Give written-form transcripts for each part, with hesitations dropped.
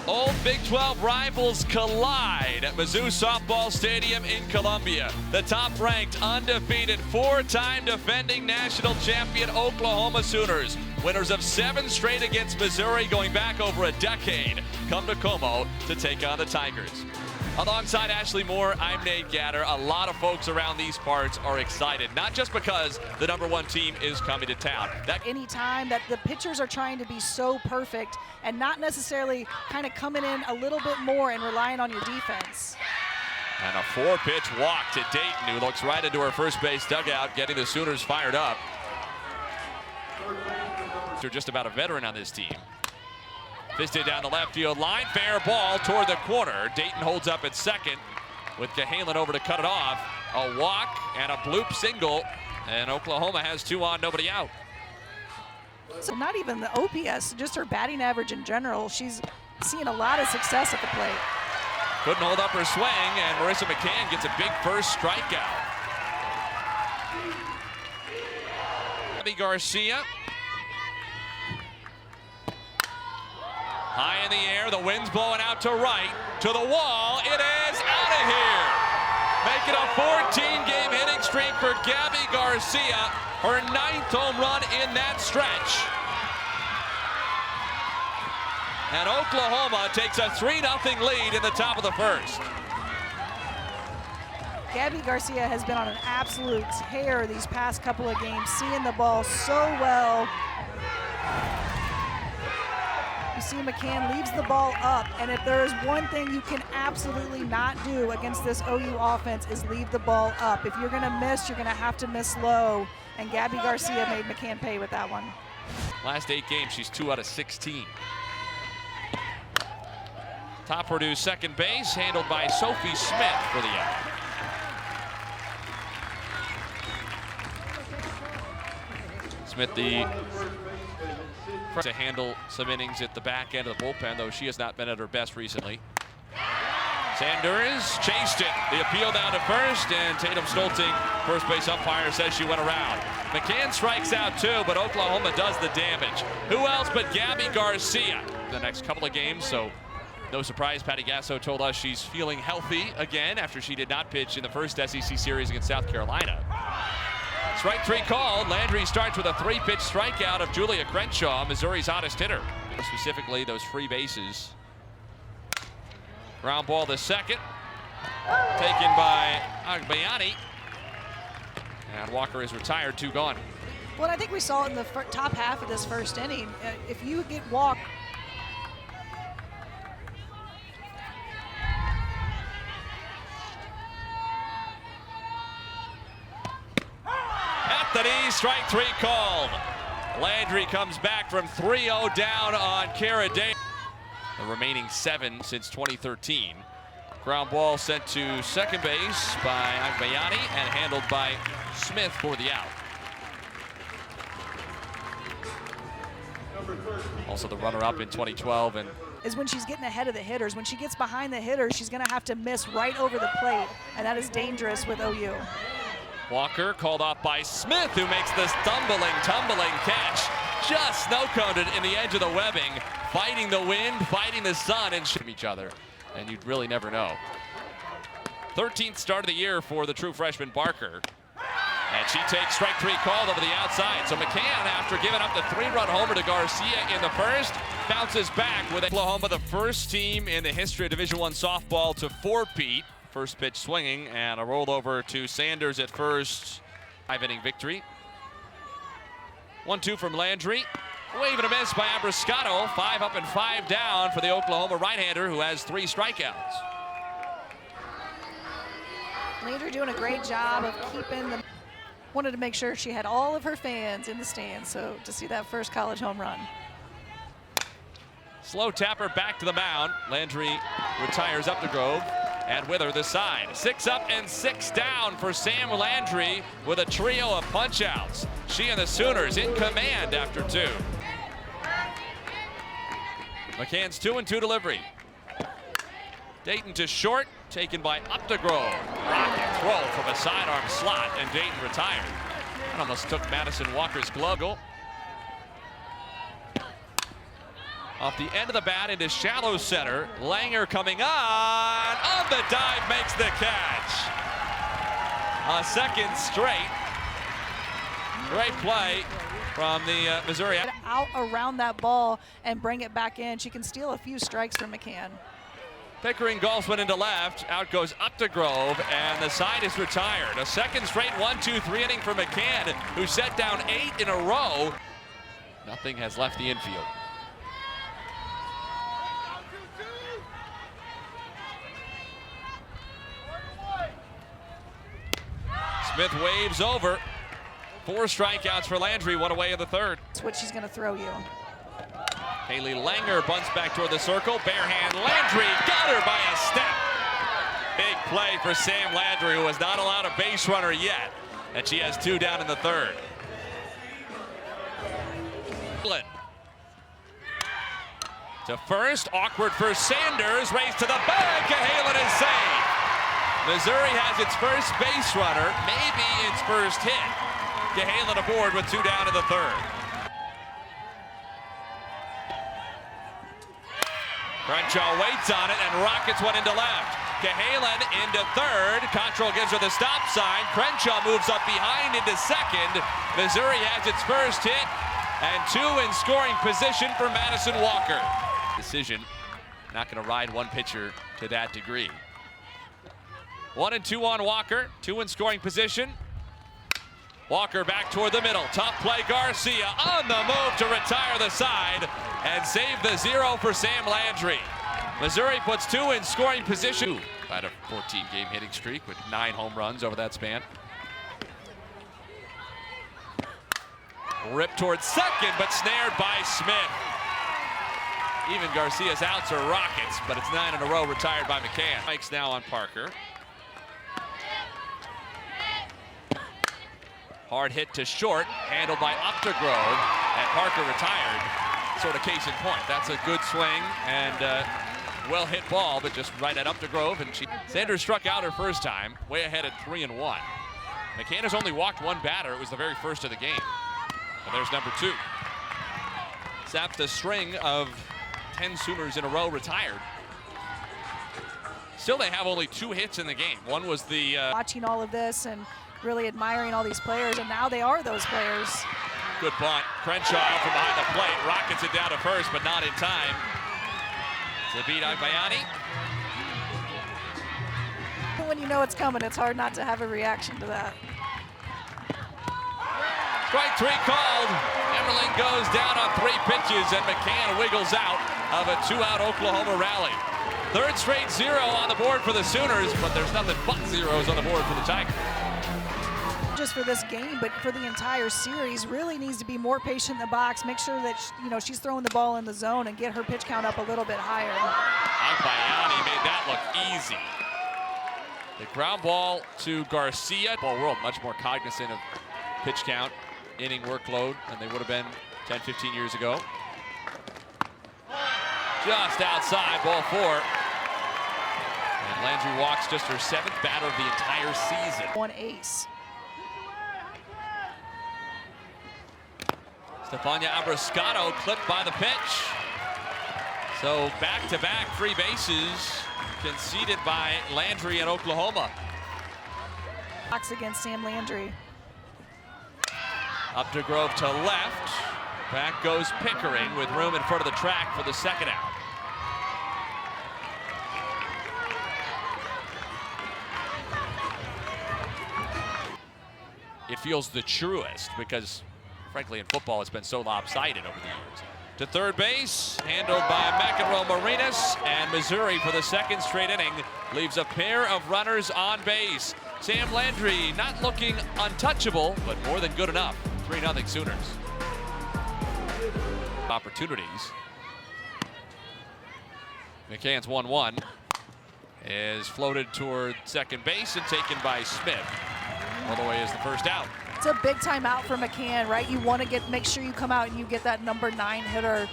Old Big 12 rivals collide at Mizzou Softball Stadium in Columbia. The top-ranked, undefeated, four-time defending national champion Oklahoma Sooners, winners of 7 straight against Missouri going back over a decade, come to Como to take on the Tigers. Alongside Ashley Moore, I'm Nate Gatter. A lot of folks around these parts are excited, not just because the #1 team is coming to town. Anytime that the pitchers are trying to be so perfect and not necessarily kind of coming in a little bit more and relying on your defense. And a 4-pitch walk to Dayton, who looks right into her first base dugout, getting the Sooners fired up. They're just about a veteran on this team. Fisted down the left field line, fair ball toward the corner. Dayton holds up at second with Cahalan over to cut it off. A walk and a bloop single, and Oklahoma has 2 on, nobody out. So not even the OPS, just her batting average in general. She's seeing a lot of success at the plate. Couldn't hold up her swing, and Marissa McCann gets a big first strikeout. Gabby Garcia. High in the air, the wind's blowing out to right, to the wall, it is out of here. Making a 14-game hitting streak for Gabby Garcia, her 9th home run in that stretch. And Oklahoma takes a 3-0 lead in the top of the first. Gabby Garcia has been on an absolute tear these past couple of games, seeing the ball so well. You see McCann leaves the ball up, and if there is one thing you can absolutely not do against this OU offense is leave the ball up. If you're gonna miss, you're gonna have to miss low, and Gabby Garcia made McCann pay with that one. Last 8 games, she's 2 out of 16. Top Purdue second base, handled by Sophie Smith for the out. Smith, to handle some innings at the back end of the bullpen, though she has not been at her best recently. Sanders chased it. The appeal down to first, and Tatum Stolting, first base umpire, says she went around. McCann strikes out too, but Oklahoma does the damage. Who else but Gabby Garcia? The next couple of games, so no surprise, Patty Gasso told us she's feeling healthy again after she did not pitch in the first SEC series against South Carolina. Strike 3 called. Landry starts with a 3-pitch strikeout of Julia Crenshaw, Missouri's hottest hitter. Specifically, those free bases. Ground ball to second. Taken by Agbayani. And Walker is retired, 2 gone. Well, I think we saw in the top half of this first inning, if you get walked, the knee, strike 3 called. Landry comes back from 3-0 down on Kara Day. The remaining 7 since 2013. Ground ball sent to second base by Agbayani and handled by Smith for the out. Also the runner-up in 2012 and is when she's getting ahead of the hitters. When she gets behind the hitters, she's going to have to miss right over the plate, and that is dangerous with OU. Walker called off by Smith, who makes this tumbling catch. Just snow-coned it in the edge of the webbing, fighting the wind, fighting the sun, and shooting each other. And you'd really never know. 13th start of the year for the true freshman Barker. And she takes strike 3 called over the outside. So McCann, after giving up the 3-run homer to Garcia in the first, bounces back with Oklahoma, the first team in the history of Division I softball to 4-peat. First pitch swinging, and a rollover to Sanders at first. 5-inning victory. 1-2 from Landry. Wave and a miss by Abrascato. 5 up and 5 down for the Oklahoma right-hander, who has 3 strikeouts. Landry doing a great job of keeping the... Wanted to make sure she had all of her fans in the stands, so to see that first college home run. Slow tapper back to the mound. Landry retires up the Grove. And with her, the side. 6 up and 6 down for Sam Landry with a trio of punch-outs. She and the Sooners in command after 2. McCann's 2-2 delivery. Dayton to short, taken by Updegrove. Rocket throw from a sidearm slot, and Dayton retired. That almost took Madison Walker's glove. Off the end of the bat into shallow center. Langer coming on the dive, makes the catch. A second straight. Great play from the Missouri. Get out around that ball and bring it back in. She can steal a few strikes from McCann. Pickering golfs went into left. Out goes Updegrove, and the side is retired. A second straight 1-2-3 inning for McCann, who set down 8 in a row. Nothing has left the infield. Smith waves over. 4 strikeouts for Landry, 1 away in the third. That's what she's going to throw you. Haley Langer bunts back toward the circle. Bare hand Landry, got her by a step. Big play for Sam Landry, who has not allowed a base runner yet. And she has 2 down in the third. To first, awkward for Sanders, race to the bag, Cahalan is safe. Missouri has its first base runner, maybe its first hit. Cahalan aboard with 2 down in the third. Crenshaw waits on it and rockets one into left. Cahalan into third. Cottrell gives her the stop sign. Crenshaw moves up behind into second. Missouri has its first hit and 2 in scoring position for Madison Walker. Decision, not going to ride one pitcher to that degree. 1 and 2 on Walker, 2 in scoring position. Walker back toward the middle. Tough play, Garcia on the move to retire the side and save the 0 for Sam Landry. Missouri puts 2 in scoring position. Had a 14-game hitting streak with 9 home runs over that span. Ripped towards second, but snared by Smith. Even Garcia's outs are rockets, but it's 9 in a row retired by McCann. Mike's now on Parker. Hard hit to short, handled by Updegrove, and Parker retired. Sort of case in point. That's a good swing and well hit ball, but just right at Updegrove. And Sanders struck out her first time, way ahead at 3-1. McCann has only walked 1 batter. It was the very first of the game. And there's number 2. Saps the string of 10 Sooners in a row retired. Still, they have only 2 hits in the game. One was the watching all of this and really admiring all these players, and now they are those players. Good bunt. Crenshaw out from behind the plate. Rockets it down to first, but not in time. To beat Agbayani. When you know it's coming, it's hard not to have a reaction to that. Strike 3 called. Emmerling goes down on 3 pitches, and McCann wiggles out of a 2-out Oklahoma rally. Third straight 0 on the board for the Sooners, but there's nothing but zeros on the board for the Tigers. Just for this game, but for the entire series, really needs to be more patient in the box. Make sure that she's throwing the ball in the zone and get her pitch count up a little bit higher. Agbayani made that look easy. The ground ball to Garcia. Ball world much more cognizant of pitch count, inning workload than they would have been 10, 15 years ago. Just outside, ball 4. And Landry walks just her 7th batter of the entire season. 1 ace. Stefania Abrascato clipped by the pitch. So back-to-back free bases conceded by Landry in Oklahoma. Box against Sam Landry. Updegrove to left. Back goes Pickering with room in front of the track for the second out. It feels the truest because frankly, in football, it's been so lopsided over the years. To third base, handled by McEnroe Marinas, and Missouri for the 2nd straight inning leaves a pair of runners on base. Sam Landry not looking untouchable, but more than good enough. 3-0 Sooners. Opportunities. McCann's 1-1 is floated toward second base and taken by Smith. All the way is the first out. It's a big time out for McCann, right? You want to make sure you come out and you get that number 9 hitter.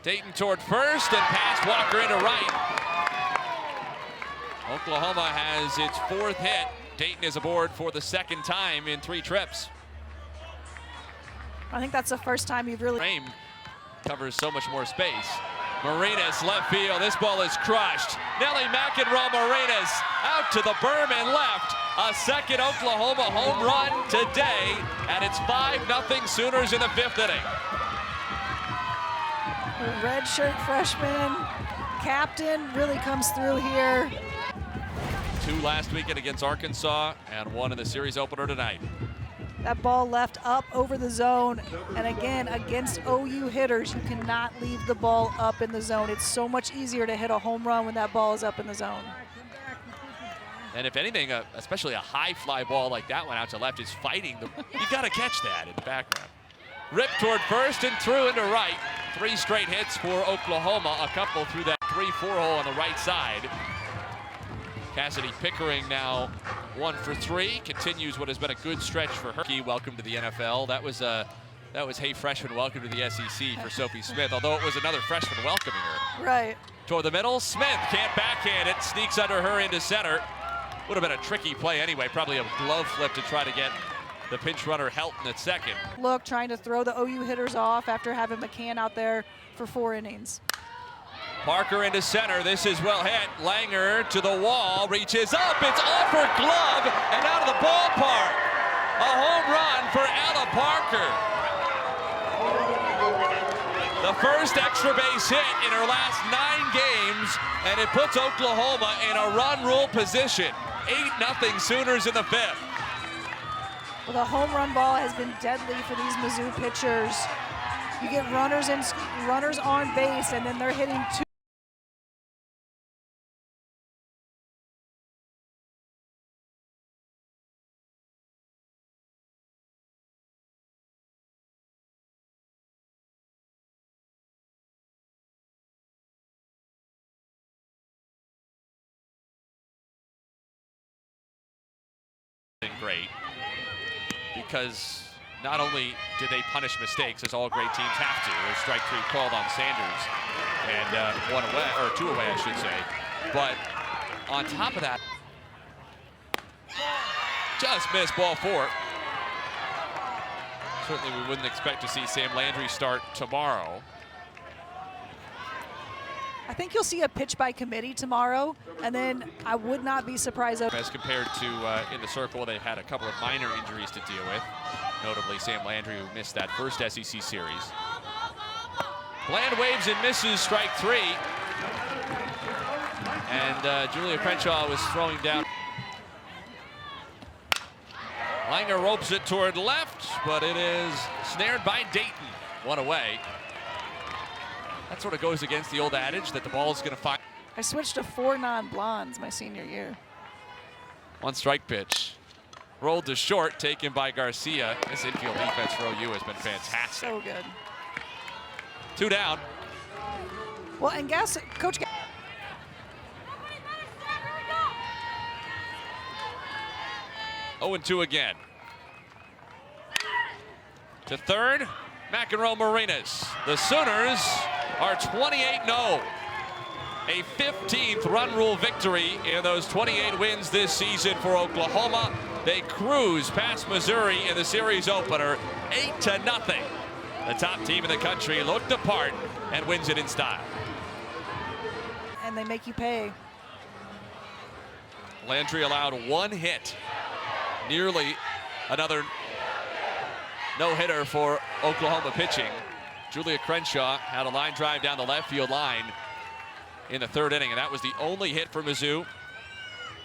Dayton toward first and past Walker into right. Oklahoma has its 4th hit. Dayton is aboard for the 2nd time in 3 trips. I think that's the first time you've really... Frame covers so much more space. Marinas left field. This ball is crushed. Nelly McEnroe Marinas out to the berm and left. A second Oklahoma home run today, and it's 5-0 Sooners in the 5th inning. The redshirt freshman captain really comes through here. 2 last weekend against Arkansas and 1 in the series opener tonight. That ball left up over the zone, and again, against OU hitters, you cannot leave the ball up in the zone. It's so much easier to hit a home run when that ball is up in the zone. And if anything, especially a high fly ball like that one out to left is fighting. You got to catch that in the background. Ripped toward first and through into right. 3 straight hits for Oklahoma, a couple through that 3-4 hole on the right side. Cassidy Pickering now 1 for 3, continues what has been a good stretch for her. Welcome to the NFL. That was hey freshman, welcome to the SEC for Sophie Smith, although it was another freshman welcoming her. Right. Toward the middle, Smith can't backhand it, sneaks under her into center. Would have been a tricky play anyway, probably a glove flip to try to get the pinch runner Helton at second. Look, trying to throw the OU hitters off after having McCann out there for 4 innings. Parker into center. This is well hit. Langer to the wall, reaches up. It's off her glove and out of the ballpark. A home run for Ella Parker. The first extra base hit in her last 9 games, and it puts Oklahoma in a run rule position. 8-0 Sooners in the 5th. Well, the home run ball has been deadly for these Mizzou pitchers. You get runners on base, and then they're hitting 2. Great, because not only did they punish mistakes, as all great teams have to, there's strike 3 called on Sanders, and 1 away, or 2 away, I should say. But on top of that, just missed ball 4. Certainly we wouldn't expect to see Sam Landry start tomorrow. I think you'll see a pitch by committee tomorrow, and then I would not be surprised. As compared to in the circle, they've had a couple of minor injuries to deal with, notably Sam Landry, who missed that first SEC series. Bland waves and misses strike 3. And Julia Crenshaw was throwing down. Langer ropes it toward left, but it is snared by Dayton. 1 away. That sort of goes against the old adage that the ball is going to find. I switched to 4 non-blondes my senior year. 1 strike pitch. Rolled to short, taken by Garcia. This infield defense for OU has been fantastic. So good. 2 down. Well, and guess, Coach. 0-2 again. To third, McEnroe Marinas. The Sooners are 28-0. A 15th run rule victory in those 28 wins this season for Oklahoma. They cruise past Missouri in the series opener, 8-0. The top team in the country looked the part and wins it in style. And they make you pay. Landry allowed 1 hit. Nearly another no-hitter for Oklahoma pitching. Julia Crenshaw had a line drive down the left field line in the 3rd inning, and that was the only hit for Mizzou.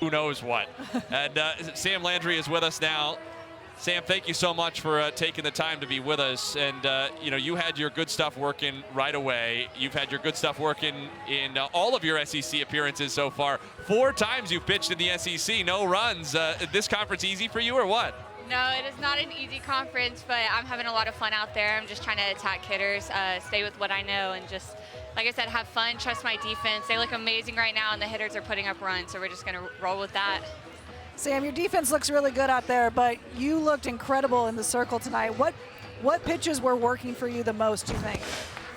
Who knows what? And Sam Landry is with us now. Sam, thank you so much for taking the time to be with us. And you know, you had your good stuff working right away. You've had your good stuff working in all of your SEC appearances so far. 4 times you've pitched in the SEC, no runs. This conference easy for you or what? No, it is not an easy conference, but I'm having a lot of fun out there. I'm just trying to attack hitters, stay with what I know, and just, like I said, have fun, trust my defense. They look amazing right now, and the hitters are putting up runs, so we're just going to roll with that. Sam, your defense looks really good out there, but you looked incredible in the circle tonight. What pitches were working for you the most, do you think?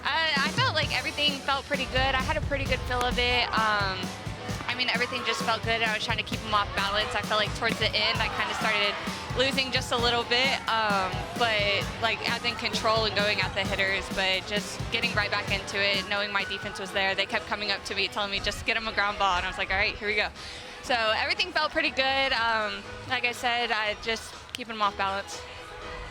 I felt like everything felt pretty good. I had a pretty good feel of it. I mean, everything just felt good. I was trying to keep them off balance. I felt like towards the end, I kind of started losing just a little bit, but like as in control and going at the hitters, but just getting right back into it, knowing my defense was there. They kept coming up to me, telling me just get them a ground ball, and I was like, all right, here we go. So everything felt pretty good. Like I said, I just keeping them off balance.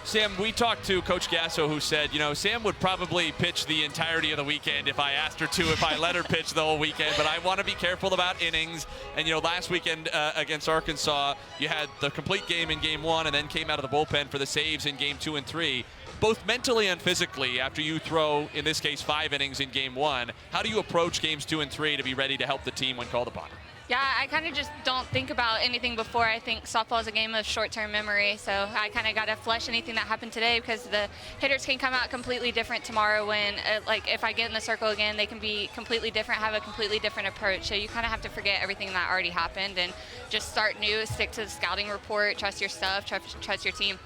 Sam, we talked to Coach Gasso, who said, you know, Sam would probably pitch the entirety of the weekend if I asked her to, if I let her pitch the whole weekend, but I want to be careful about innings. And, you know, last weekend against Arkansas, you had the complete game in game 1 and then came out of the bullpen for the saves in game 2 and 3, both mentally and physically. After you throw, in this case, 5 innings in game 1, how do you approach games 2 and 3 to be ready to help the team when called upon? Yeah, I kind of just don't think about anything before. I think softball is a game of short-term memory, so I kind of got to flush anything that happened today because the hitters can come out completely different tomorrow when, like, if I get in the circle again, they can be completely different, have a completely different approach. So you kind of have to forget everything that already happened and just start new, stick to the scouting report, trust your stuff, trust your team.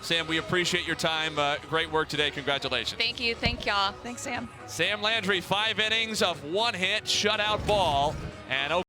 Sam, we appreciate your time. Great work today. Congratulations. Thank you. Thank y'all. Thanks, Sam. Sam Landry, 5 innings of 1 hit, shutout ball, and